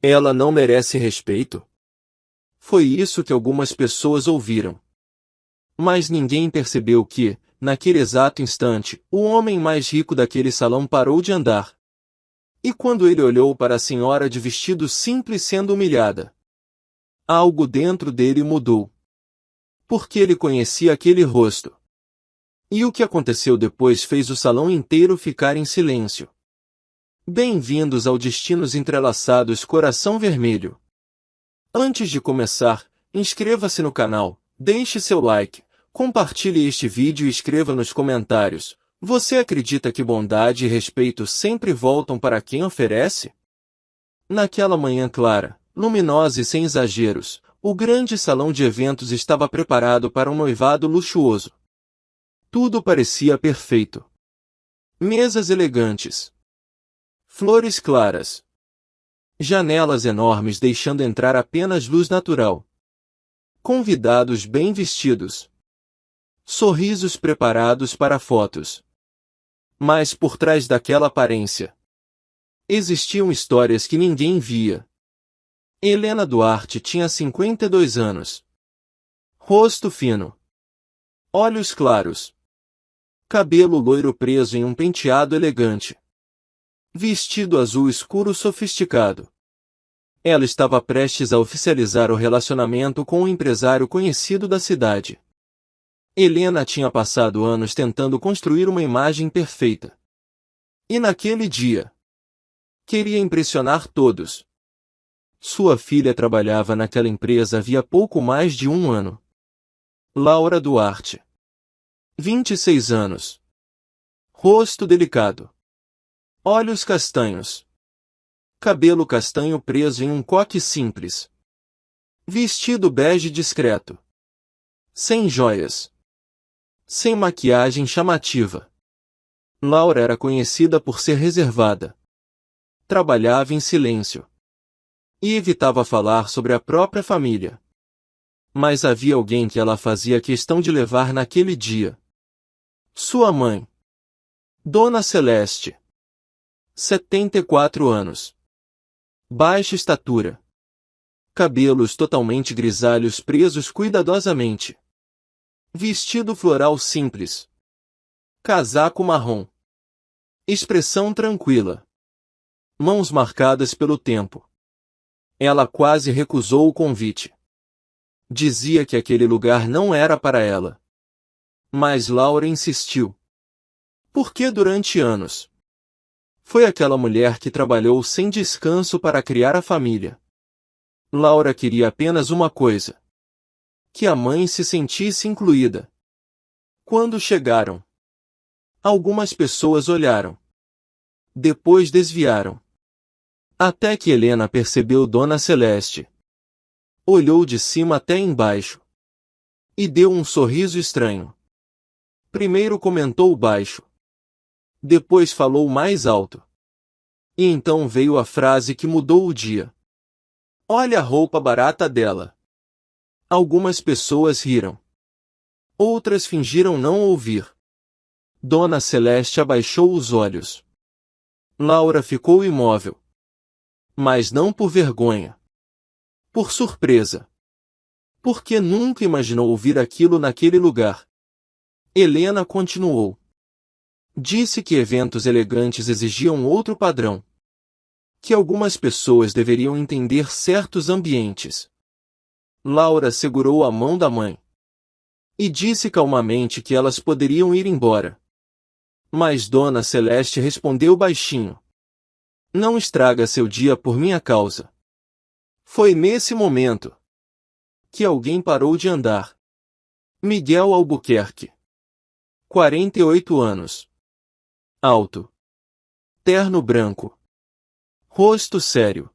Ela não merece respeito? Foi isso que algumas pessoas ouviram. Mas ninguém percebeu que, naquele exato instante, o homem mais rico daquele salão parou de andar. E quando ele olhou para a senhora de vestido simples sendo humilhada, algo dentro dele mudou. Porque ele conhecia aquele rosto. E o que aconteceu depois fez o salão inteiro ficar em silêncio. Bem-vindos ao Destinos Entrelaçados Coração Vermelho. Antes de começar, inscreva-se no canal, deixe seu like, compartilhe este vídeo e escreva nos comentários: você acredita que bondade e respeito sempre voltam para quem oferece? Naquela manhã clara, luminosa e sem exageros, o grande salão de eventos estava preparado para um noivado luxuoso. Tudo parecia perfeito. Mesas elegantes. Flores claras. Janelas enormes deixando entrar apenas luz natural. Convidados bem vestidos. Sorrisos preparados para fotos. Mas por trás daquela aparência, existiam histórias que ninguém via. Helena Duarte tinha 52 anos. Rosto fino. Olhos claros. Cabelo loiro preso em um penteado elegante. Vestido azul escuro sofisticado. Ela estava prestes a oficializar o relacionamento com um empresário conhecido da cidade. Helena tinha passado anos tentando construir uma imagem perfeita. E naquele dia, queria impressionar todos. Sua filha trabalhava naquela empresa havia pouco mais de um ano. Laura Duarte. 26 anos. Rosto delicado. Olhos castanhos. Cabelo castanho preso em um coque simples. Vestido bege discreto. Sem joias. Sem maquiagem chamativa. Laura era conhecida por ser reservada. Trabalhava em silêncio. E evitava falar sobre a própria família. Mas havia alguém que ela fazia questão de levar naquele dia. Sua mãe. Dona Celeste. 74 anos. Baixa estatura. Cabelos totalmente grisalhos presos cuidadosamente. Vestido floral simples. Casaco marrom. Expressão tranquila. Mãos marcadas pelo tempo. Ela quase recusou o convite. Dizia que aquele lugar não era para ela. Mas Laura insistiu. Porque durante anos, foi aquela mulher que trabalhou sem descanso para criar a família. Laura queria apenas uma coisa: que a mãe se sentisse incluída. Quando chegaram, algumas pessoas olharam. Depois desviaram. Até que Helena percebeu Dona Celeste. Olhou de cima até embaixo. E deu um sorriso estranho. Primeiro comentou baixo. Depois falou mais alto. E então veio a frase que mudou o dia. Olha a roupa barata dela. Algumas pessoas riram. Outras fingiram não ouvir. Dona Celeste abaixou os olhos. Laura ficou imóvel. Mas não por vergonha. Por surpresa. Porque nunca imaginou ouvir aquilo naquele lugar. Helena continuou. Disse que eventos elegantes exigiam outro padrão. Que algumas pessoas deveriam entender certos ambientes. Laura segurou a mão da mãe. E disse calmamente que elas poderiam ir embora. Mas Dona Celeste respondeu baixinho. Não estraga seu dia por minha causa. Foi nesse momento que alguém parou de andar. Miguel Albuquerque. 48 anos. Alto. Terno branco. Rosto sério.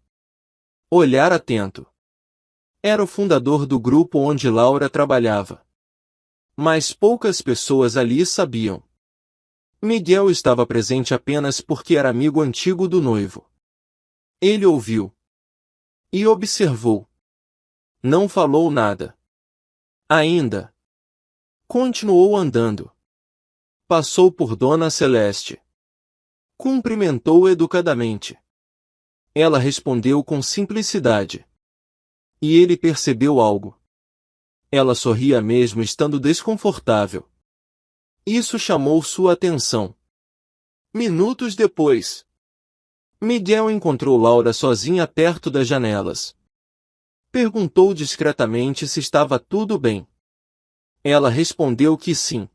Olhar atento. Era o fundador do grupo onde Laura trabalhava. Mas poucas pessoas ali sabiam. Miguel estava presente apenas porque era amigo antigo do noivo. Ele ouviu. E observou. Não falou nada. Ainda. Continuou andando. Passou por Dona Celeste. Cumprimentou educadamente. Ela respondeu com simplicidade. E ele percebeu algo. Ela sorria mesmo estando desconfortável. Isso chamou sua atenção. Minutos depois, Miguel encontrou Laura sozinha perto das janelas. Perguntou discretamente se estava tudo bem. Ela respondeu que sim.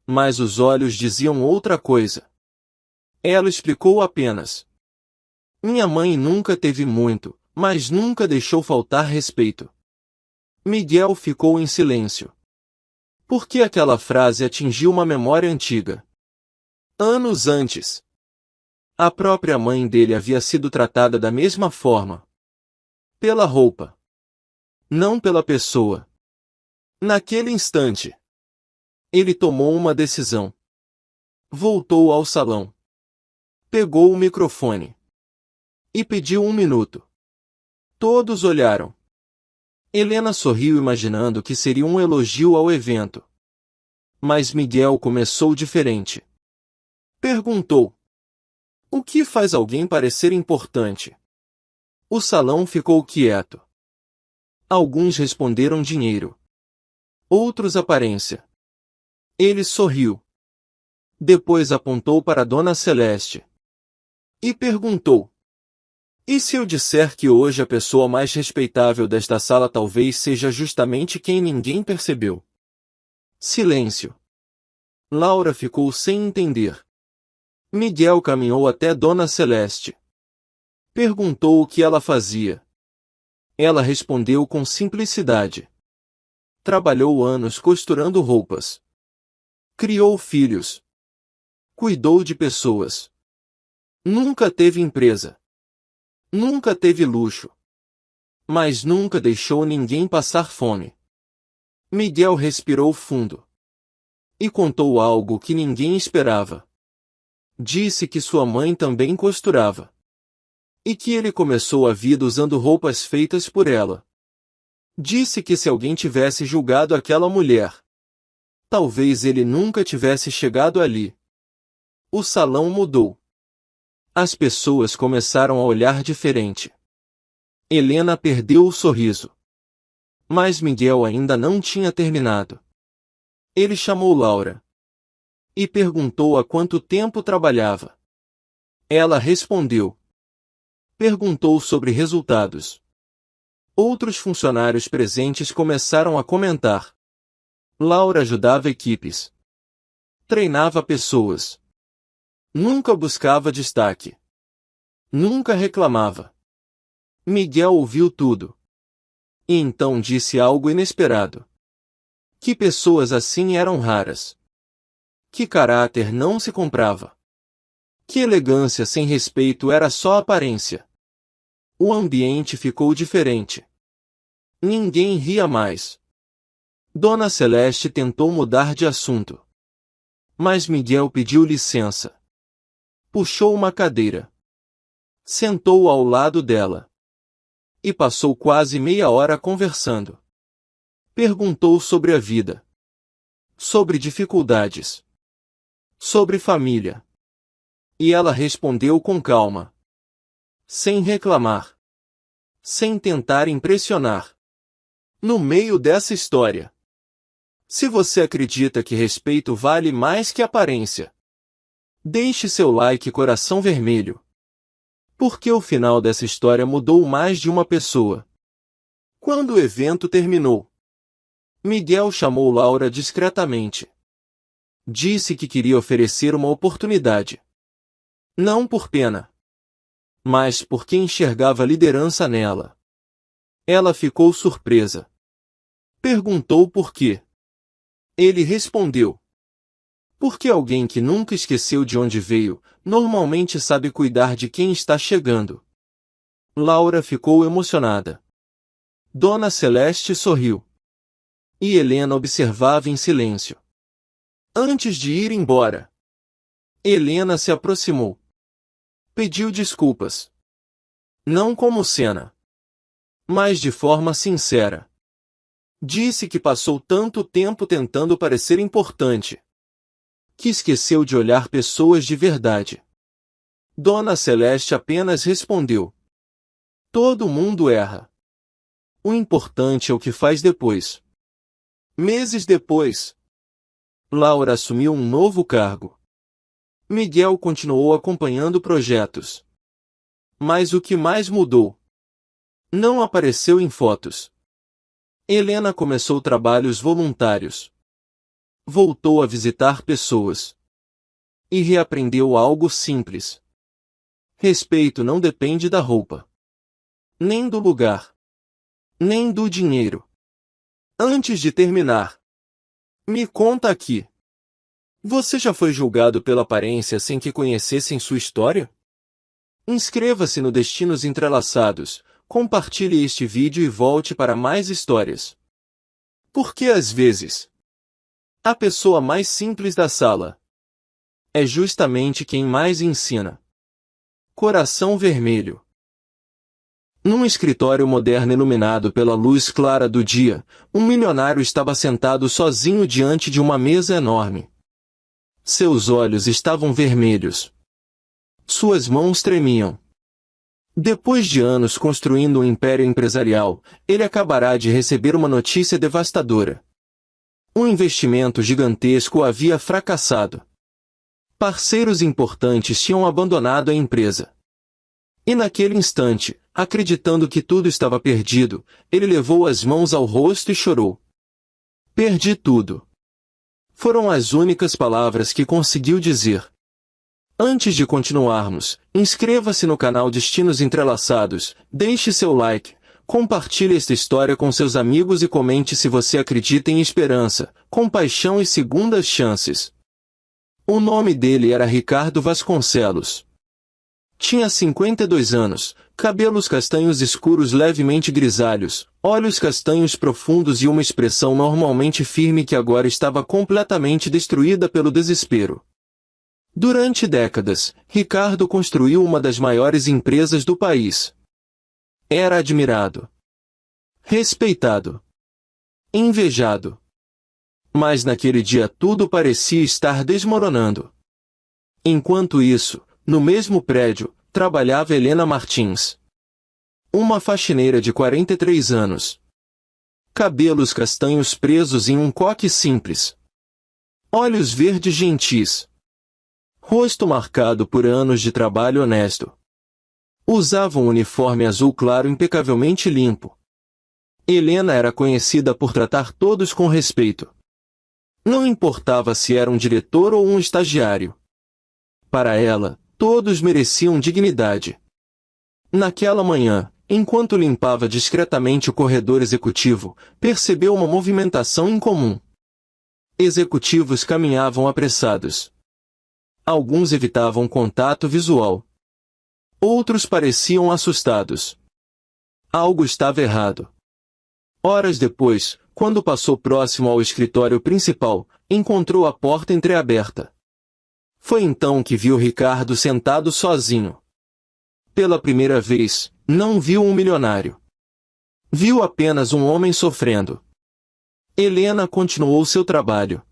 Mas os olhos diziam outra coisa. Ela explicou apenas. Minha mãe nunca teve muito, mas nunca deixou faltar respeito. Miguel ficou em silêncio. Porque aquela frase atingiu uma memória antiga. Anos antes, a própria mãe dele havia sido tratada da mesma forma. Pela roupa. Não pela pessoa. Naquele instante, ele tomou uma decisão. Voltou ao salão. Pegou o microfone. E pediu 1 minuto. Todos olharam. Helena sorriu imaginando que seria um elogio ao evento. Mas Miguel começou diferente. Perguntou. O que faz alguém parecer importante? O salão ficou quieto. Alguns responderam dinheiro. Outros aparência. Ele sorriu. Depois apontou para Dona Celeste. E perguntou. E se eu disser que hoje a pessoa mais respeitável desta sala talvez seja justamente quem ninguém percebeu? Silêncio. Laura ficou sem entender. Miguel caminhou até Dona Celeste. Perguntou o que ela fazia. Ela respondeu com simplicidade. Trabalhou anos costurando roupas. Criou filhos. Cuidou de pessoas. Nunca teve empresa. Nunca teve luxo. Mas nunca deixou ninguém passar fome. Miguel respirou fundo. E contou algo que ninguém esperava. Disse que sua mãe também costurava. E que ele começou a vida usando roupas feitas por ela. Disse que se alguém tivesse julgado aquela mulher, talvez ele nunca tivesse chegado ali. O salão mudou. As pessoas começaram a olhar diferente. Helena perdeu o sorriso. Mas Miguel ainda não tinha terminado. Ele chamou Laura. E perguntou há quanto tempo trabalhava. Ela respondeu. Perguntou sobre resultados. Outros funcionários presentes começaram a comentar. Laura ajudava equipes. Treinava pessoas. Nunca buscava destaque. Nunca reclamava. Miguel ouviu tudo. E então disse algo inesperado. Que pessoas assim eram raras. Que caráter não se comprava. Que elegância sem respeito era só aparência. O ambiente ficou diferente. Ninguém ria mais. Dona Celeste tentou mudar de assunto. Mas Miguel pediu licença. Puxou uma cadeira. Sentou ao lado dela. E passou quase meia hora conversando. Perguntou sobre a vida. Sobre dificuldades. Sobre família. E ela respondeu com calma. Sem reclamar. Sem tentar impressionar. No meio dessa história. Se você acredita que respeito vale mais que aparência, deixe seu like coração vermelho. Porque o final dessa história mudou mais de uma pessoa. Quando o evento terminou, Miguel chamou Laura discretamente. Disse que queria oferecer uma oportunidade. Não por pena, mas porque enxergava liderança nela. Ela ficou surpresa. Perguntou por quê. Ele respondeu. Porque alguém que nunca esqueceu de onde veio, normalmente sabe cuidar de quem está chegando. Laura ficou emocionada. Dona Celeste sorriu. E Helena observava em silêncio. Antes de ir embora, Helena se aproximou. Pediu desculpas. Não como cena, mas de forma sincera. Disse que passou tanto tempo tentando parecer importante, que esqueceu de olhar pessoas de verdade. Dona Celeste apenas respondeu: todo mundo erra. O importante é o que faz depois. Meses depois, Laura assumiu um novo cargo. Miguel continuou acompanhando projetos. Mas o que mais mudou? Não apareceu em fotos. Helena começou trabalhos voluntários. Voltou a visitar pessoas. E reaprendeu algo simples. Respeito não depende da roupa. Nem do lugar. Nem do dinheiro. Antes de terminar, me conta aqui. Você já foi julgado pela aparência sem que conhecessem sua história? Inscreva-se no Destinos Entrelaçados, compartilhe este vídeo e volte para mais histórias. Porque às vezes, a pessoa mais simples da sala é justamente quem mais ensina. Coração Vermelho. Num escritório moderno iluminado pela luz clara do dia, um milionário estava sentado sozinho diante de uma mesa enorme. Seus olhos estavam vermelhos. Suas mãos tremiam. Depois de anos construindo um império empresarial, ele acabará de receber uma notícia devastadora. Um investimento gigantesco havia fracassado. Parceiros importantes tinham abandonado a empresa. E naquele instante, acreditando que tudo estava perdido, ele levou as mãos ao rosto e chorou. Perdi tudo. Foram as únicas palavras que conseguiu dizer. Antes de continuarmos, inscreva-se no canal Destinos Entrelaçados, deixe seu like, compartilhe esta história com seus amigos e comente se você acredita em esperança, compaixão e segundas chances. O nome dele era Ricardo Vasconcelos. Tinha 52 anos, cabelos castanhos escuros levemente grisalhos, olhos castanhos profundos e uma expressão normalmente firme que agora estava completamente destruída pelo desespero. Durante décadas, Ricardo construiu uma das maiores empresas do país. Era admirado, respeitado, invejado. Mas naquele dia tudo parecia estar desmoronando. Enquanto isso, no mesmo prédio, trabalhava Helena Martins. Uma faxineira de 43 anos. Cabelos castanhos presos em um coque simples. Olhos verdes gentis. Rosto marcado por anos de trabalho honesto. Usava um uniforme azul claro impecavelmente limpo. Helena era conhecida por tratar todos com respeito. Não importava se era um diretor ou um estagiário. Para ela, todos mereciam dignidade. Naquela manhã, enquanto limpava discretamente o corredor executivo, percebeu uma movimentação incomum. Executivos caminhavam apressados. Alguns evitavam contato visual. Outros pareciam assustados. Algo estava errado. Horas depois, quando passou próximo ao escritório principal, encontrou a porta entreaberta. Foi então que viu Ricardo sentado sozinho. Pela primeira vez, não viu um milionário. Viu apenas um homem sofrendo. Helena continuou seu trabalho.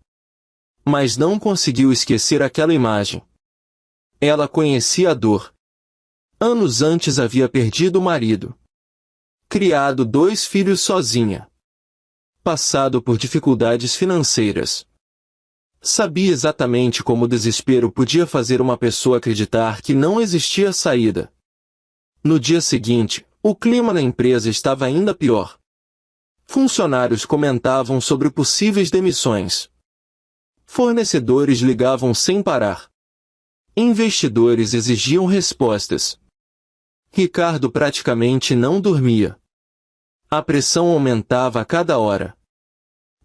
Mas não conseguiu esquecer aquela imagem. Ela conhecia a dor. Anos antes havia perdido o marido. Criado 2 filhos sozinha. Passado por dificuldades financeiras. Sabia exatamente como o desespero podia fazer uma pessoa acreditar que não existia saída. No dia seguinte, o clima na empresa estava ainda pior. Funcionários comentavam sobre possíveis demissões. Fornecedores ligavam sem parar. Investidores exigiam respostas. Ricardo praticamente não dormia. A pressão aumentava a cada hora.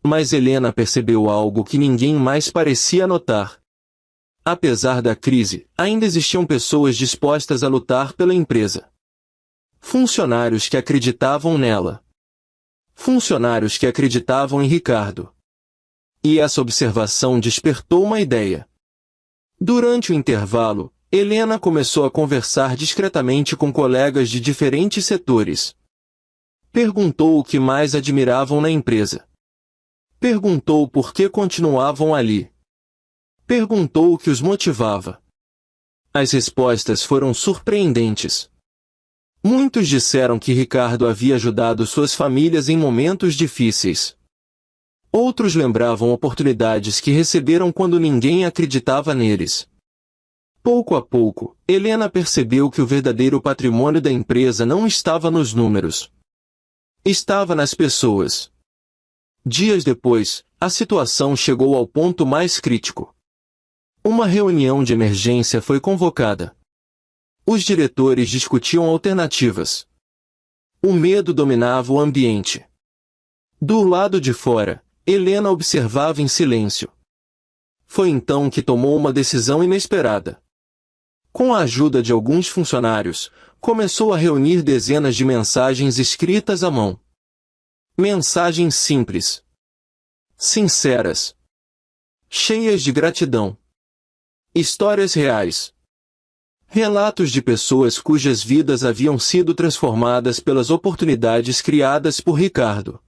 Mas Helena percebeu algo que ninguém mais parecia notar. Apesar da crise, ainda existiam pessoas dispostas a lutar pela empresa. Funcionários que acreditavam nela. Funcionários que acreditavam em Ricardo. E essa observação despertou uma ideia. Durante o intervalo, Helena começou a conversar discretamente com colegas de diferentes setores. Perguntou o que mais admiravam na empresa. Perguntou por que continuavam ali. Perguntou o que os motivava. As respostas foram surpreendentes. Muitos disseram que Ricardo havia ajudado suas famílias em momentos difíceis. Outros lembravam oportunidades que receberam quando ninguém acreditava neles. Pouco a pouco, Helena percebeu que o verdadeiro patrimônio da empresa não estava nos números. Estava nas pessoas. Dias depois, a situação chegou ao ponto mais crítico. Uma reunião de emergência foi convocada. Os diretores discutiam alternativas. O medo dominava o ambiente. Do lado de fora, Helena observava em silêncio. Foi então que tomou uma decisão inesperada. Com a ajuda de alguns funcionários, começou a reunir dezenas de mensagens escritas à mão. Mensagens simples, sinceras, cheias de gratidão. Histórias reais. Relatos de pessoas cujas vidas haviam sido transformadas pelas oportunidades criadas por Ricardo.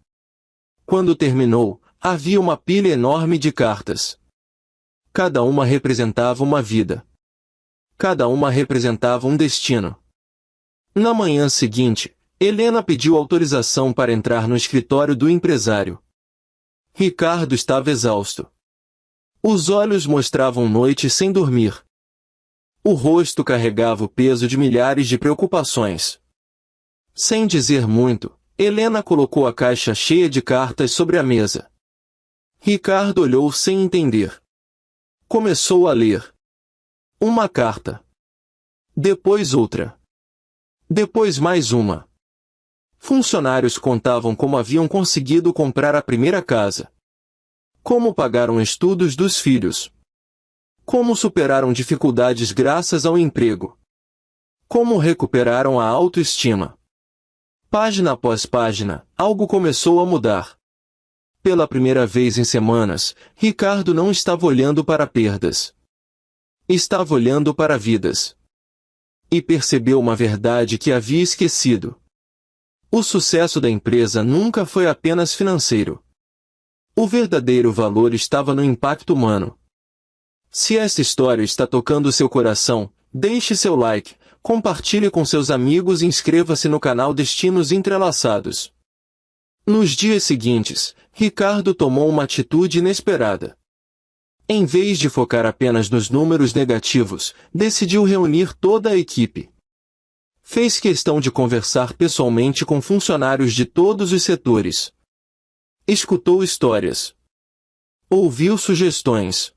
Quando terminou, havia uma pilha enorme de cartas. Cada uma representava uma vida. Cada uma representava um destino. Na manhã seguinte, Helena pediu autorização para entrar no escritório do empresário. Ricardo estava exausto. Os olhos mostravam noites sem dormir. O rosto carregava o peso de milhares de preocupações. Sem dizer muito, Helena colocou a caixa cheia de cartas sobre a mesa. Ricardo olhou sem entender. Começou a ler. Uma carta. Depois outra. Depois mais uma. Funcionários contavam como haviam conseguido comprar a primeira casa. Como pagaram estudos dos filhos. Como superaram dificuldades graças ao emprego. Como recuperaram a autoestima. Página após página, algo começou a mudar. Pela primeira vez em semanas, Ricardo não estava olhando para perdas. Estava olhando para vidas. E percebeu uma verdade que havia esquecido. O sucesso da empresa nunca foi apenas financeiro. O verdadeiro valor estava no impacto humano. Se esta história está tocando seu coração, deixe seu like, compartilhe com seus amigos e inscreva-se no canal Destinos Entrelaçados. Nos dias seguintes, Ricardo tomou uma atitude inesperada. Em vez de focar apenas nos números negativos, decidiu reunir toda a equipe. Fez questão de conversar pessoalmente com funcionários de todos os setores. Escutou histórias. Ouviu sugestões.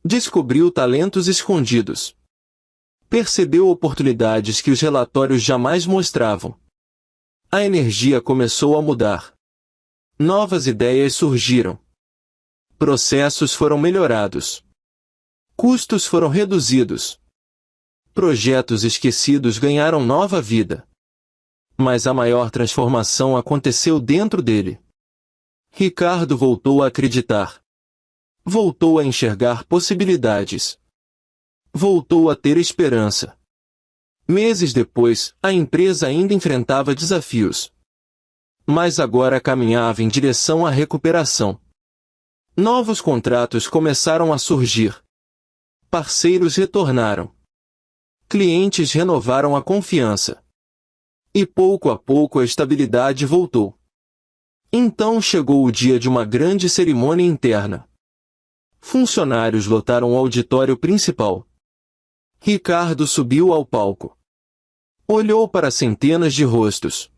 Descobriu talentos escondidos. Percebeu oportunidades que os relatórios jamais mostravam. A energia começou a mudar. Novas ideias surgiram. Processos foram melhorados. Custos foram reduzidos. Projetos esquecidos ganharam nova vida. Mas a maior transformação aconteceu dentro dele. Ricardo voltou a acreditar. Voltou a enxergar possibilidades. Voltou a ter esperança. Meses depois, a empresa ainda enfrentava desafios. Mas agora caminhava em direção à recuperação. Novos contratos começaram a surgir. Parceiros retornaram. Clientes renovaram a confiança. E pouco a pouco a estabilidade voltou. Então chegou o dia de uma grande cerimônia interna. Funcionários lotaram o auditório principal. Ricardo subiu ao palco. Olhou para centenas de rostos.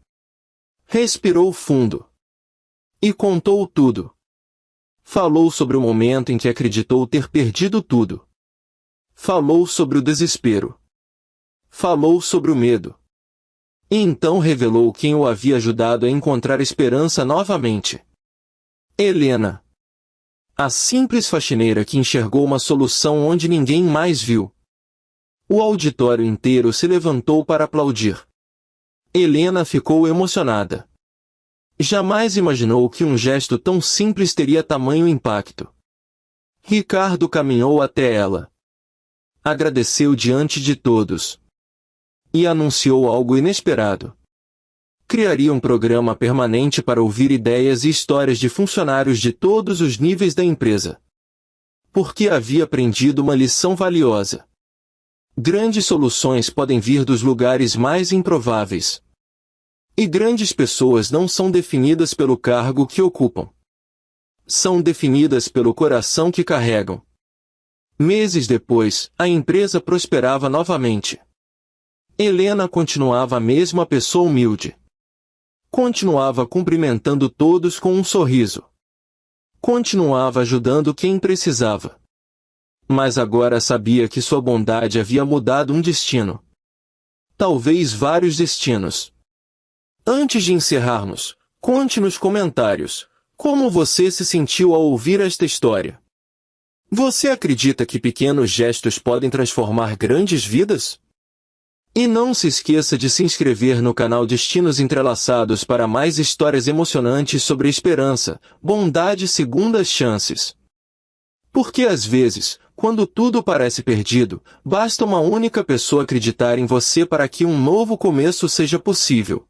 Respirou fundo. E contou tudo. Falou sobre o momento em que acreditou ter perdido tudo. Falou sobre o desespero. Falou sobre o medo. E então revelou quem o havia ajudado a encontrar esperança novamente. Helena. A simples faxineira que enxergou uma solução onde ninguém mais viu. O auditório inteiro se levantou para aplaudir. Helena ficou emocionada. Jamais imaginou que um gesto tão simples teria tamanho impacto. Ricardo caminhou até ela. Agradeceu diante de todos. E anunciou algo inesperado. Criaria um programa permanente para ouvir ideias e histórias de funcionários de todos os níveis da empresa. Porque havia aprendido uma lição valiosa. Grandes soluções podem vir dos lugares mais improváveis. E grandes pessoas não são definidas pelo cargo que ocupam. São definidas pelo coração que carregam. Meses depois, a empresa prosperava novamente. Helena continuava a mesma pessoa humilde. Continuava cumprimentando todos com um sorriso. Continuava ajudando quem precisava. Mas agora sabia que sua bondade havia mudado um destino. Talvez vários destinos. Antes de encerrarmos, conte nos comentários como você se sentiu ao ouvir esta história. Você acredita que pequenos gestos podem transformar grandes vidas? E não se esqueça de se inscrever no canal Destinos Entrelaçados para mais histórias emocionantes sobre esperança, bondade e segundas chances. Porque às vezes, quando tudo parece perdido, basta uma única pessoa acreditar em você para que um novo começo seja possível.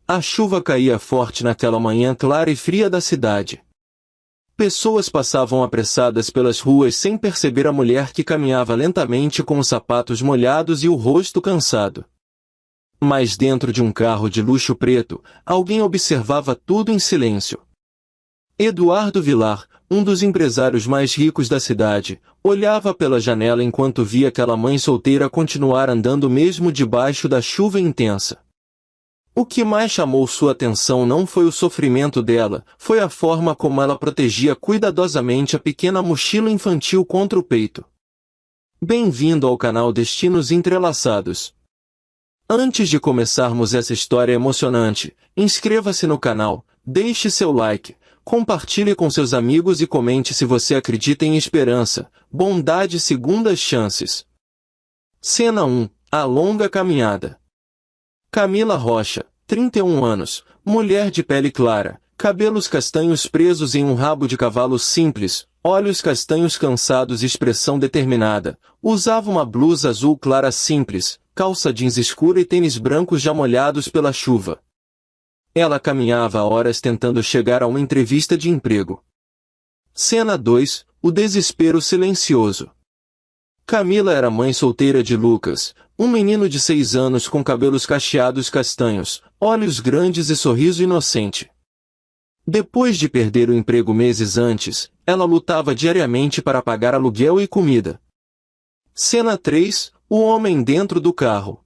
A chuva caía forte naquela manhã clara e fria da cidade. Pessoas passavam apressadas pelas ruas sem perceber a mulher que caminhava lentamente com os sapatos molhados e o rosto cansado. Mas dentro de um carro de luxo preto, alguém observava tudo em silêncio. Eduardo Vilar, um dos empresários mais ricos da cidade, olhava pela janela enquanto via aquela mãe solteira continuar andando mesmo debaixo da chuva intensa. O que mais chamou sua atenção não foi o sofrimento dela, foi a forma como ela protegia cuidadosamente a pequena mochila infantil contra o peito. Bem-vindo ao canal Destinos Entrelaçados. Antes de começarmos essa história emocionante, inscreva-se no canal, deixe seu like, compartilhe com seus amigos e comente se você acredita em esperança, bondade e segundas chances. Cena 1. A longa caminhada. Camila Rocha, 31 anos, mulher de pele clara, cabelos castanhos presos em um rabo de cavalo simples, olhos castanhos cansados e expressão determinada, usava uma blusa azul clara simples, calça jeans escura e tênis brancos já molhados pela chuva. Ela caminhava há horas tentando chegar a uma entrevista de emprego. Cena 2. O desespero silencioso. Camila era mãe solteira de Lucas, um menino de 6 anos com cabelos cacheados castanhos, olhos grandes e sorriso inocente. Depois de perder o emprego meses antes, ela lutava diariamente para pagar aluguel e comida. Cena 3. O homem dentro do carro.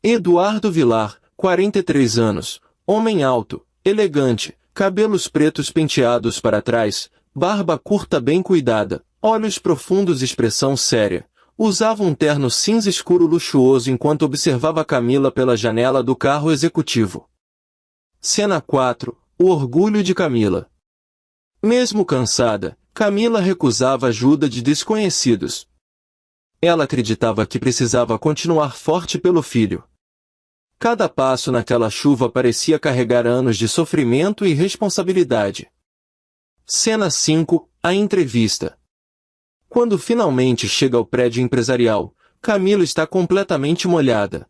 Eduardo Vilar, 43 anos, homem alto, elegante, cabelos pretos penteados para trás, barba curta bem cuidada, olhos profundos e expressão séria. Usava um terno cinza escuro luxuoso enquanto observava Camila pela janela do carro executivo. Cena 4. O orgulho de Camila. Mesmo cansada, Camila recusava ajuda de desconhecidos. Ela acreditava que precisava continuar forte pelo filho. Cada passo naquela chuva parecia carregar anos de sofrimento e responsabilidade. Cena 5. A entrevista. Quando finalmente chega ao prédio empresarial, Camila está completamente molhada.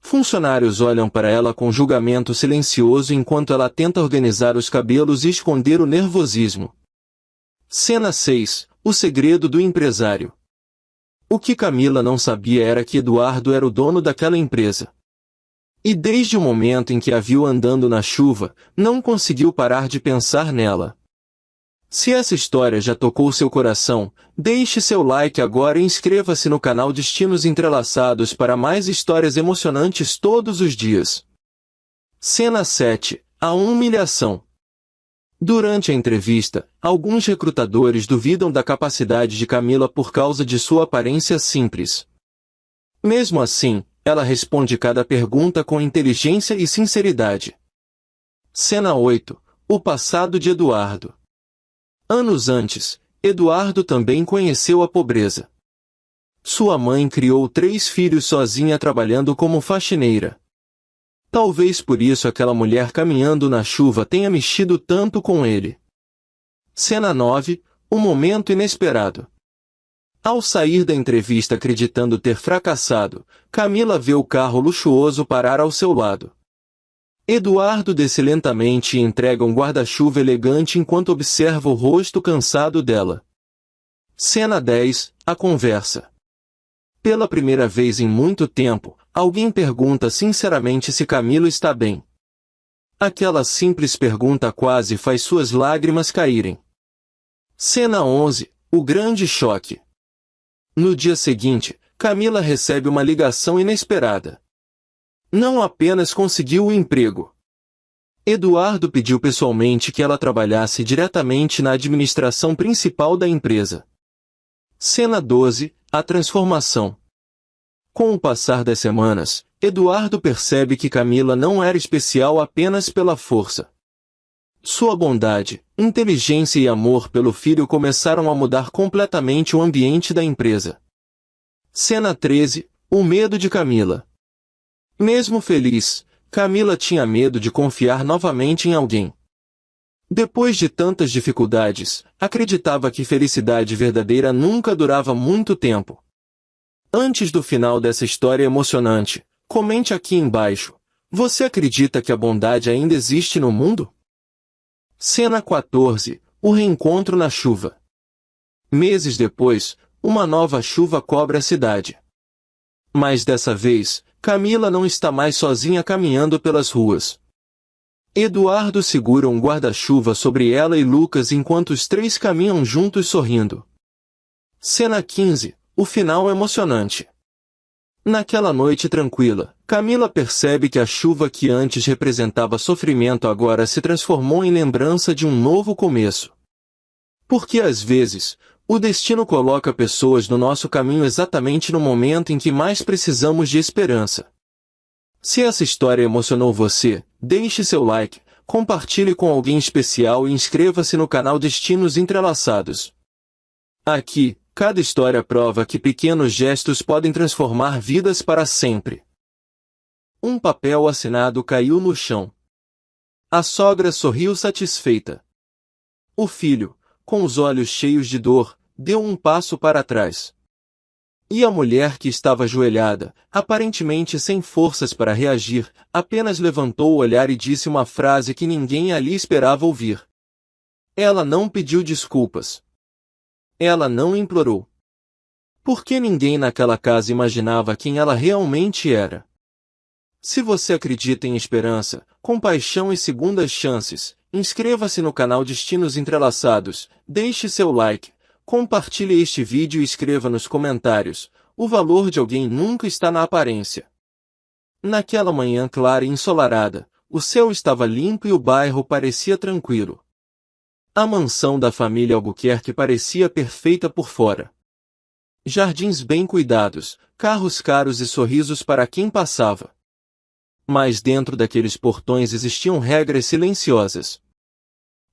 Funcionários olham para ela com julgamento silencioso enquanto ela tenta organizar os cabelos e esconder o nervosismo. Cena 6. O segredo do empresário. O que Camila não sabia era que Eduardo era o dono daquela empresa. E desde o momento em que a viu andando na chuva, não conseguiu parar de pensar nela. Se essa história já tocou seu coração, deixe seu like agora e inscreva-se no canal Destinos Entrelaçados para mais histórias emocionantes todos os dias. Cena 7. A humilhação. Durante a entrevista, alguns recrutadores duvidam da capacidade de Camila por causa de sua aparência simples. Mesmo assim, ela responde cada pergunta com inteligência e sinceridade. Cena 8. O passado de Eduardo. Anos antes, Eduardo também conheceu a pobreza. Sua mãe criou 3 filhos sozinha trabalhando como faxineira. Talvez por isso aquela mulher caminhando na chuva tenha mexido tanto com ele. Cena 9. O momento inesperado. Ao sair da entrevista acreditando ter fracassado, Camila vê o carro luxuoso parar ao seu lado. Eduardo desce lentamente e entrega um guarda-chuva elegante enquanto observa o rosto cansado dela. Cena 10. A conversa. Pela primeira vez em muito tempo, alguém pergunta sinceramente se Camila está bem. Aquela simples pergunta quase faz suas lágrimas caírem. Cena 11. O grande choque. No dia seguinte, Camila recebe uma ligação inesperada. Não apenas conseguiu o emprego. Eduardo pediu pessoalmente que ela trabalhasse diretamente na administração principal da empresa. Cena 12. A transformação. Com o passar das semanas, Eduardo percebe que Camila não era especial apenas pela força. Sua bondade, inteligência e amor pelo filho começaram a mudar completamente o ambiente da empresa. Cena 13. O medo de Camila. Mesmo feliz, Camila tinha medo de confiar novamente em alguém. Depois de tantas dificuldades, acreditava que felicidade verdadeira nunca durava muito tempo. Antes do final dessa história emocionante, comente aqui embaixo. Você acredita que a bondade ainda existe no mundo? Cena 14. O reencontro na chuva. Meses depois, uma nova chuva cobre a cidade. Mas dessa vez, Camila não está mais sozinha caminhando pelas ruas. Eduardo segura um guarda-chuva sobre ela e Lucas enquanto os três caminham juntos sorrindo. Cena 15. O final emocionante. Naquela noite tranquila, Camila percebe que a chuva que antes representava sofrimento agora se transformou em lembrança de um novo começo. Porque às vezes, o destino coloca pessoas no nosso caminho exatamente no momento em que mais precisamos de esperança. Se essa história emocionou você, deixe seu like, compartilhe com alguém especial e inscreva-se no canal Destinos Entrelaçados. Aqui, cada história prova que pequenos gestos podem transformar vidas para sempre. Um papel assinado caiu no chão. A sogra sorriu satisfeita. O filho, com os olhos cheios de dor, deu um passo para trás. E a mulher que estava ajoelhada, aparentemente sem forças para reagir, apenas levantou o olhar e disse uma frase que ninguém ali esperava ouvir. Ela não pediu desculpas. Ela não implorou. Porque ninguém naquela casa imaginava quem ela realmente era. Se você acredita em esperança, compaixão e segundas chances, inscreva-se no canal Destinos Entrelaçados, deixe seu like, compartilhe este vídeo e escreva nos comentários. O valor de alguém nunca está na aparência. Naquela manhã clara e ensolarada, o céu estava limpo e o bairro parecia tranquilo. A mansão da família Albuquerque parecia perfeita por fora. Jardins bem cuidados, carros caros e sorrisos para quem passava. Mas dentro daqueles portões existiam regras silenciosas.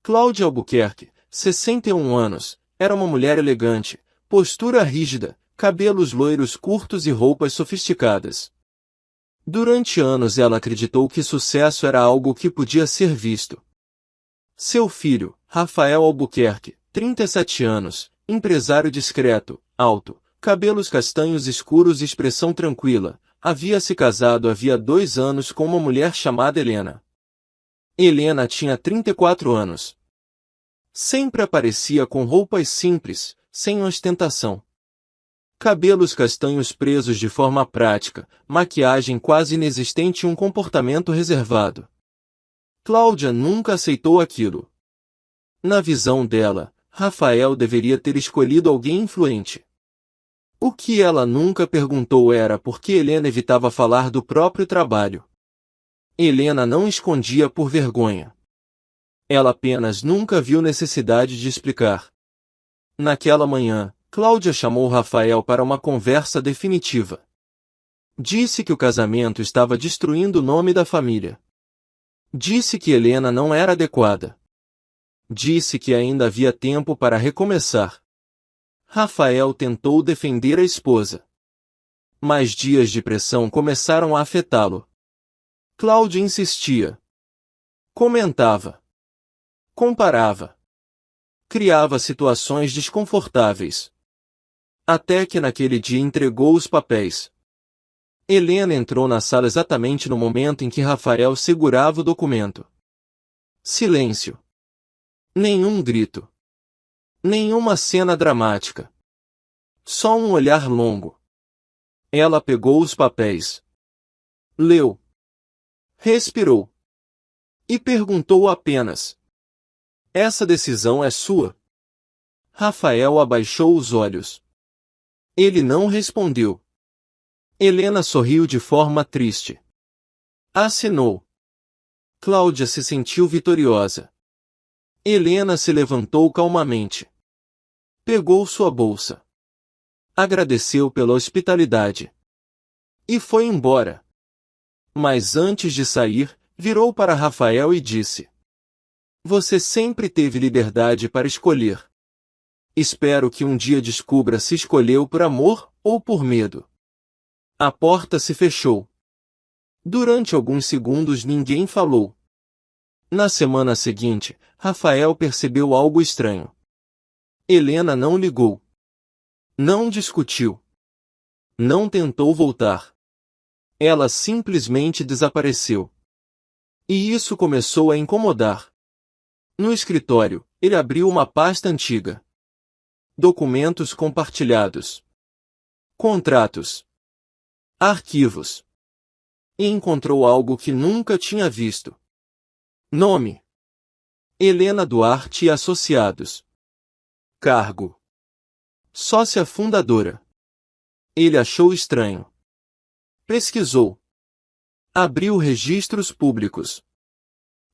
Cláudia Albuquerque, 61 anos, era uma mulher elegante, postura rígida, cabelos loiros curtos e roupas sofisticadas. Durante anos ela acreditou que sucesso era algo que podia ser visto. Seu filho, Rafael Albuquerque, 37 anos, empresário discreto, alto, cabelos castanhos escuros e expressão tranquila, havia se casado havia 2 anos com uma mulher chamada Helena. Helena tinha 34 anos. Sempre aparecia com roupas simples, sem ostentação. Cabelos castanhos presos de forma prática, maquiagem quase inexistente e um comportamento reservado. Cláudia nunca aceitou aquilo. Na visão dela, Rafael deveria ter escolhido alguém influente. O que ela nunca perguntou era por que Helena evitava falar do próprio trabalho. Helena não escondia por vergonha. Ela apenas nunca viu necessidade de explicar. Naquela manhã, Cláudia chamou Rafael para uma conversa definitiva. Disse que o casamento estava destruindo o nome da família. Disse que Helena não era adequada. Disse que ainda havia tempo para recomeçar. Rafael tentou defender a esposa. Mas dias de pressão começaram a afetá-lo. Cláudia insistia. Comentava. Comparava. Criava situações desconfortáveis. Até que naquele dia entregou os papéis. Helena entrou na sala exatamente no momento em que Rafael segurava o documento. Silêncio. Nenhum grito. Nenhuma cena dramática. Só um olhar longo. Ela pegou os papéis. Leu. Respirou. E perguntou apenas: essa decisão é sua? Rafael abaixou os olhos. Ele não respondeu. Helena sorriu de forma triste. Assinou. Cláudia se sentiu vitoriosa. Helena se levantou calmamente. Pegou sua bolsa. Agradeceu pela hospitalidade. E foi embora. Mas antes de sair, virou para Rafael e disse: você sempre teve liberdade para escolher. Espero que um dia descubra se escolheu por amor ou por medo. A porta se fechou. Durante alguns segundos ninguém falou. Na semana seguinte, Rafael percebeu algo estranho. Helena não ligou. Não discutiu. Não tentou voltar. Ela simplesmente desapareceu. E isso começou a incomodar. No escritório, ele abriu uma pasta antiga. Documentos compartilhados. Contratos. Arquivos. E encontrou algo que nunca tinha visto. Nome: Helena Duarte e Associados. Cargo: sócia fundadora. Ele achou estranho. Pesquisou. Abriu registros públicos.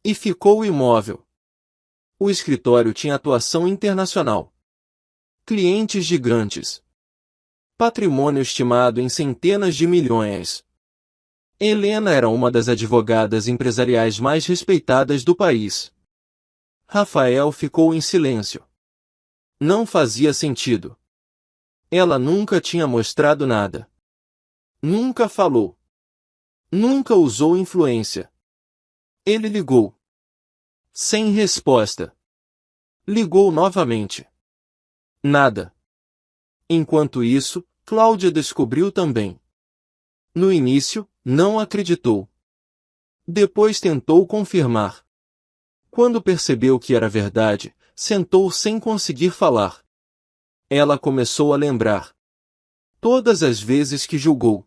E ficou imóvel. O escritório tinha atuação internacional. Clientes gigantes. Patrimônio estimado em centenas de milhões. Helena era uma das advogadas empresariais mais respeitadas do país. Rafael ficou em silêncio. Não fazia sentido. Ela nunca tinha mostrado nada. Nunca falou. Nunca usou influência. Ele ligou. Sem resposta. Ligou novamente. Nada. Enquanto isso, Cláudia descobriu também. No início, não acreditou. Depois tentou confirmar. Quando percebeu que era verdade, sentou sem conseguir falar. Ela começou a lembrar. Todas as vezes que julgou.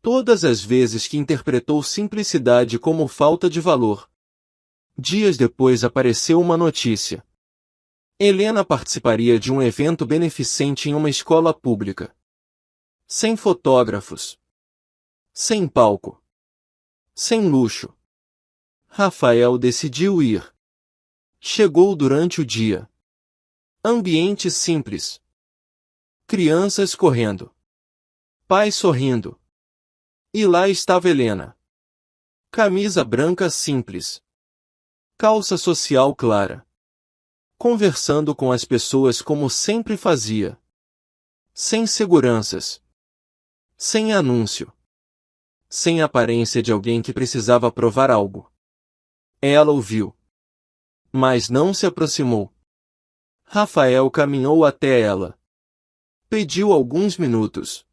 Todas as vezes que interpretou simplicidade como falta de valor. Dias depois apareceu uma notícia. Helena participaria de um evento beneficente em uma escola pública. Sem fotógrafos. Sem palco. Sem luxo. Rafael decidiu ir. Chegou durante o dia. Ambiente simples. Crianças correndo. Pais sorrindo. E lá estava Helena. Camisa branca simples. Calça social clara. Conversando com as pessoas como sempre fazia. Sem seguranças. Sem anúncio. Sem aparência de alguém que precisava provar algo. Ela ouviu. Mas não se aproximou. Rafael caminhou até ela. Pediu alguns minutos.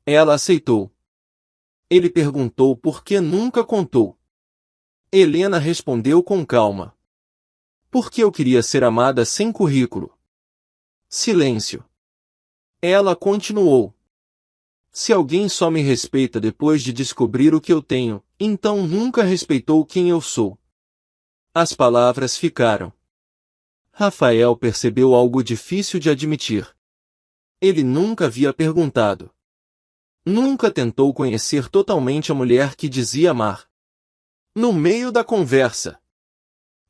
Ela aceitou. Ele perguntou por que nunca contou. Helena respondeu com calma. Porque eu queria ser amada sem currículo. Silêncio. Ela continuou. Se alguém só me respeita depois de descobrir o que eu tenho, então nunca respeitou quem eu sou. As palavras ficaram. Rafael percebeu algo difícil de admitir. Ele nunca havia perguntado. Nunca tentou conhecer totalmente a mulher que dizia amar. No meio da conversa.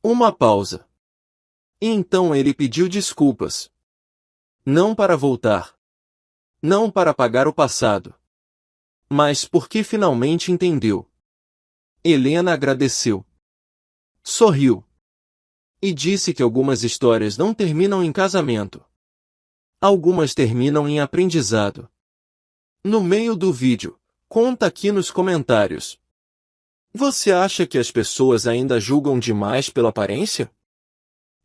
Uma pausa. E então ele pediu desculpas. Não para voltar. Não para apagar o passado. Mas porque finalmente entendeu. Helena agradeceu. Sorriu. E disse que algumas histórias não terminam em casamento. Algumas terminam em aprendizado. No meio do vídeo, conta aqui nos comentários. Você acha que as pessoas ainda julgam demais pela aparência?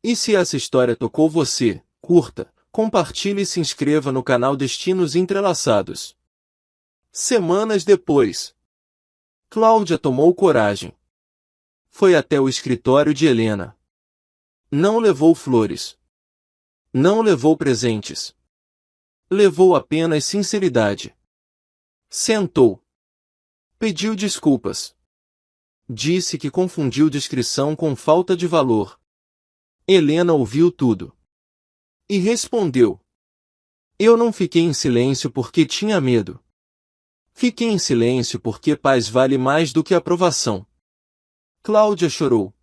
E se essa história tocou você, curta, compartilhe e se inscreva no canal Destinos Entrelaçados. Semanas depois, Cláudia tomou coragem. Foi até o escritório de Helena. Não levou flores. Não levou presentes. Levou apenas sinceridade. Sentou. Pediu desculpas. Disse que confundiu discrição com falta de valor. Helena ouviu tudo. E respondeu. Eu não fiquei em silêncio porque tinha medo. Fiquei em silêncio porque paz vale mais do que aprovação. Cláudia chorou.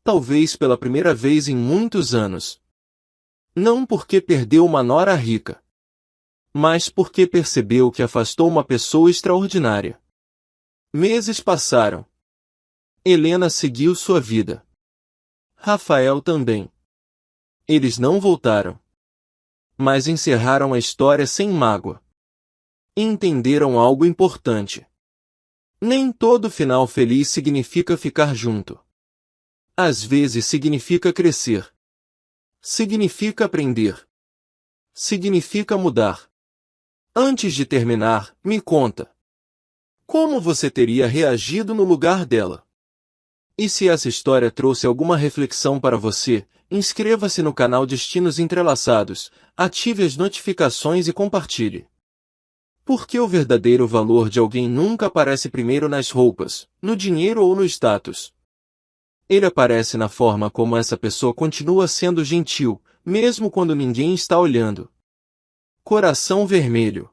Talvez pela primeira vez em muitos anos. Não porque perdeu uma nora rica, mas porque percebeu que afastou uma pessoa extraordinária. Meses passaram. Helena seguiu sua vida. Rafael também. Eles não voltaram. Mas encerraram a história sem mágoa. Entenderam algo importante. Nem todo final feliz significa ficar junto. Às vezes significa crescer. Significa aprender. Significa mudar. Antes de terminar, me conta. Como você teria reagido no lugar dela? E se essa história trouxe alguma reflexão para você, inscreva-se no canal Destinos Entrelaçados, ative as notificações e compartilhe. Porque o verdadeiro valor de alguém nunca aparece primeiro nas roupas, no dinheiro ou no status. Ele aparece na forma como essa pessoa continua sendo gentil, mesmo quando ninguém está olhando. Coração Vermelho.